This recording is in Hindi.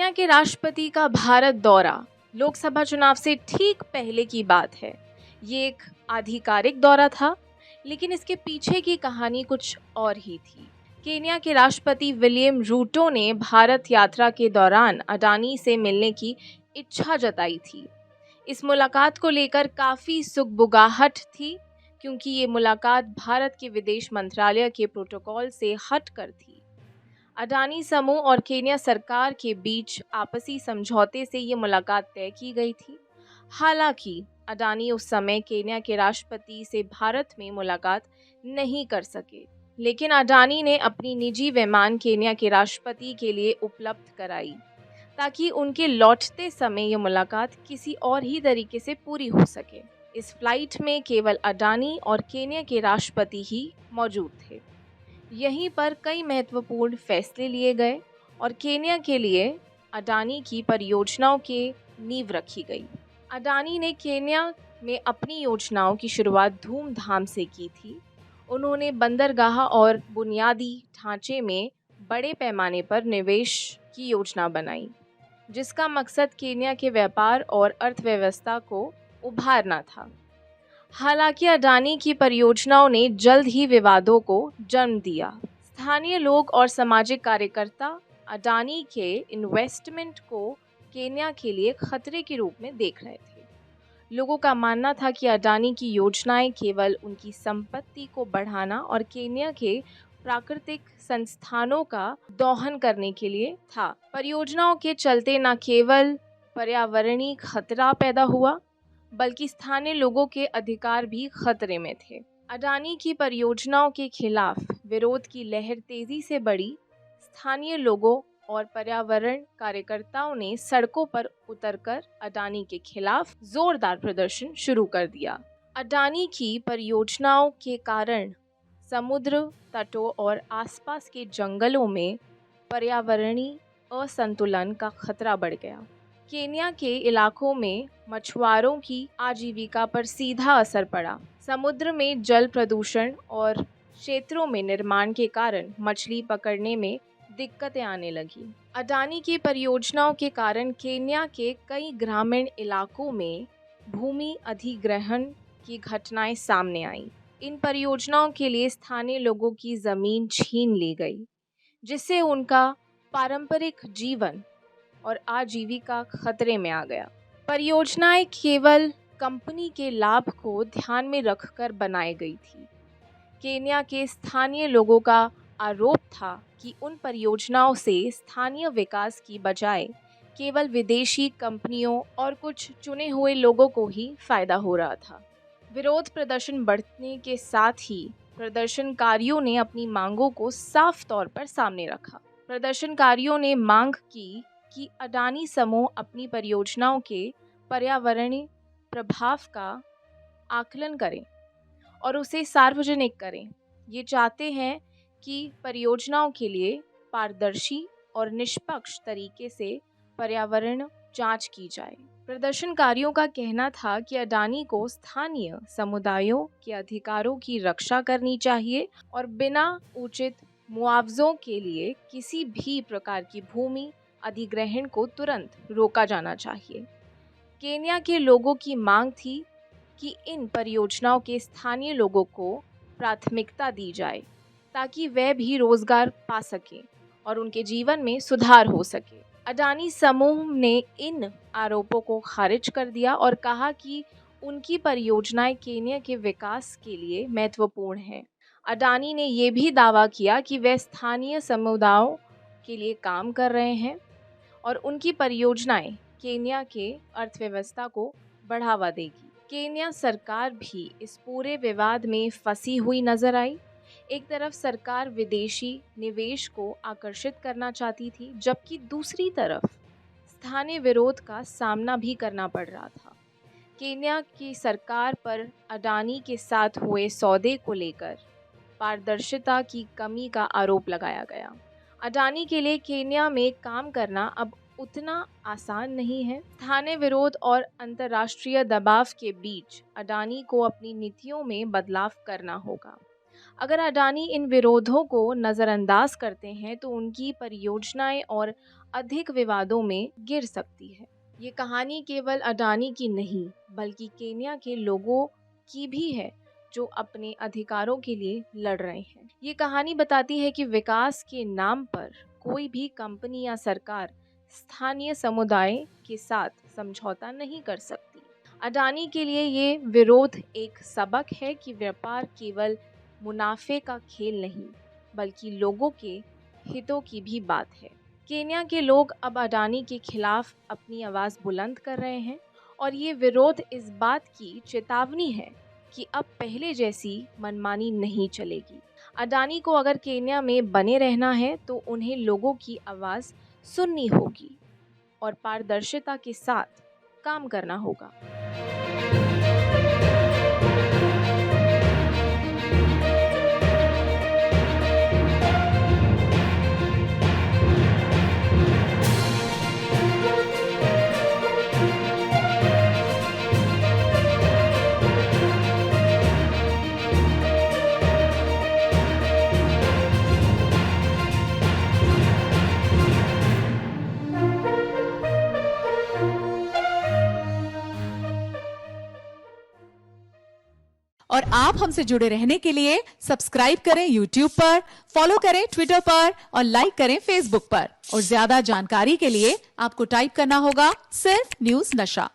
केन्या के राष्ट्रपति का भारत दौरा लोकसभा चुनाव से ठीक पहले की बात है। ये एक आधिकारिक दौरा था, लेकिन इसके पीछे की कहानी कुछ और ही थी। केन्या के राष्ट्रपति विलियम रूटो ने भारत यात्रा के दौरान अडानी से मिलने की इच्छा जताई थी। इस मुलाकात को लेकर काफ़ी सुगबुगाहट थी, क्योंकि ये मुलाकात भारत के विदेश मंत्रालय के प्रोटोकॉल से हटकर थी। अडानी समूह और केन्या सरकार के बीच आपसी समझौते से ये मुलाकात तय की गई थी। हालांकि अडानी उस समय केन्या के राष्ट्रपति से भारत में मुलाकात नहीं कर सके, लेकिन अडानी ने अपनी निजी विमान केन्या के राष्ट्रपति के लिए उपलब्ध कराई, ताकि उनके लौटते समय ये मुलाकात किसी और ही तरीके से पूरी हो सके। इस फ्लाइट में केवल अडानी और केन्या के राष्ट्रपति ही मौजूद थे। यहीं पर कई महत्वपूर्ण फैसले लिए गए और केन्या के लिए अडानी की परियोजनाओं के नींव रखी गई। अडानी ने केन्या में अपनी योजनाओं की शुरुआत धूमधाम से की थी। उन्होंने बंदरगाह और बुनियादी ढांचे में बड़े पैमाने पर निवेश की योजना बनाई, जिसका मकसद केन्या के व्यापार और अर्थव्यवस्था को उभारना था। हालांकि अडानी की परियोजनाओं ने जल्द ही विवादों को जन्म दिया। स्थानीय लोग और सामाजिक कार्यकर्ता अडानी के इन्वेस्टमेंट को केन्या के लिए खतरे के रूप में देख रहे थे। लोगों का मानना था कि अडानी की योजनाएं केवल उनकी संपत्ति को बढ़ाना और केन्या के प्राकृतिक संस्थानों का दोहन करने के लिए था। परियोजनाओं के चलते न केवल पर्यावरणीय खतरा पैदा हुआ, बल्कि स्थानीय लोगों के अधिकार भी खतरे में थे। अडानी की परियोजनाओं के खिलाफ विरोध की लहर तेजी से बढ़ी। स्थानीय लोगों और पर्यावरण कार्यकर्ताओं ने सड़कों पर उतरकर अडानी के खिलाफ जोरदार प्रदर्शन शुरू कर दिया। अडानी की परियोजनाओं के कारण समुद्र तटों और आसपास के जंगलों में पर्यावरणीय असंतुलन का खतरा बढ़ गया। केन्या के इलाकों में मछुआरों की आजीविका पर सीधा असर पड़ा। समुद्र में जल प्रदूषण और क्षेत्रों में निर्माण के कारण मछली पकड़ने में दिक्कतें आने लगी। अडानी की परियोजनाओं के कारण केन्या के कई ग्रामीण इलाकों में भूमि अधिग्रहण की घटनाएं सामने आईं। इन परियोजनाओं के लिए स्थानीय लोगों की जमीन छीन ली गई, जिससे उनका पारंपरिक जीवन और आजीविका खतरे में आ गया। परियोजनाएं केवल कंपनी के लाभ को ध्यान में रखकर बनाई गई थी। केन्या के स्थानीय लोगों का आरोप था कि उन परियोजनाओं से स्थानीय विकास की बजाय केवल विदेशी कंपनियों और कुछ चुने हुए लोगों को ही फायदा हो रहा था। विरोध प्रदर्शन बढ़ने के साथ ही प्रदर्शनकारियों ने अपनी मांगों को साफ तौर पर सामने रखा। प्रदर्शनकारियों ने मांग की कि अडानी समूह अपनी परियोजनाओं के पर्यावरणीय प्रभाव का आकलन करें और उसे सार्वजनिक करें। ये चाहते हैं कि परियोजनाओं के लिए पारदर्शी और निष्पक्ष तरीके से पर्यावरण जांच की जाए। प्रदर्शनकारियों का कहना था कि अडानी को स्थानीय समुदायों के अधिकारों की रक्षा करनी चाहिए और बिना उचित मुआवजों के लिए किसी भी प्रकार की भूमि अधिग्रहण को तुरंत रोका जाना चाहिए। केन्या के लोगों की मांग थी कि इन परियोजनाओं के स्थानीय लोगों को प्राथमिकता दी जाए, ताकि वे भी रोजगार पा सकें और उनके जीवन में सुधार हो सके। अडानी समूह ने इन आरोपों को खारिज कर दिया और कहा कि उनकी परियोजनाएं केन्या के विकास के लिए महत्वपूर्ण हैं। अडानी ने यह भी दावा किया कि वे स्थानीय समुदायों के लिए काम कर रहे हैं और उनकी परियोजनाएं केन्या के अर्थव्यवस्था को बढ़ावा देगी। केन्या सरकार भी इस पूरे विवाद में फंसी हुई नजर आई। एक तरफ सरकार विदेशी निवेश को आकर्षित करना चाहती थी, जबकि दूसरी तरफ स्थानीय विरोध का सामना भी करना पड़ रहा था। केन्या की सरकार पर अडानी के साथ हुए सौदे को लेकर पारदर्शिता की कमी का आरोप लगाया गया। अडानी के लिए केन्या में काम करना अब उतना आसान नहीं है। स्थानीय विरोध और अंतर्राष्ट्रीय दबाव के बीच अडानी को अपनी नीतियों में बदलाव करना होगा। अगर अडानी इन विरोधों को नज़रअंदाज करते हैं तो उनकी परियोजनाएं और अधिक विवादों में गिर सकती है। ये कहानी केवल अडानी की नहीं बल्कि केन्या के लोगों की भी है जो अपने अधिकारों के लिए लड़ रहे हैं। ये कहानी बताती है कि विकास के नाम पर कोई भी कंपनी या सरकार स्थानीय समुदाय के साथ समझौता नहीं कर सकती। अडानी के लिए ये विरोध एक सबक है कि व्यापार केवल मुनाफे का खेल नहीं बल्कि लोगों के हितों की भी बात है। केन्या के लोग अब अडानी के खिलाफ अपनी आवाज़ बुलंद कर रहे हैं और ये विरोध इस बात की चेतावनी है कि अब पहले जैसी मनमानी नहीं चलेगी। अडानी को अगर केन्या में बने रहना है तो उन्हें लोगों की आवाज़ सुननी होगी और पारदर्शिता के साथ काम करना होगा। और आप हमसे जुड़े रहने के लिए सब्सक्राइब करें YouTube पर, फॉलो करें ट्विटर पर और लाइक करें Facebook पर। और ज्यादा जानकारी के लिए आपको टाइप करना होगा सिर्फ न्यूज़ नशा।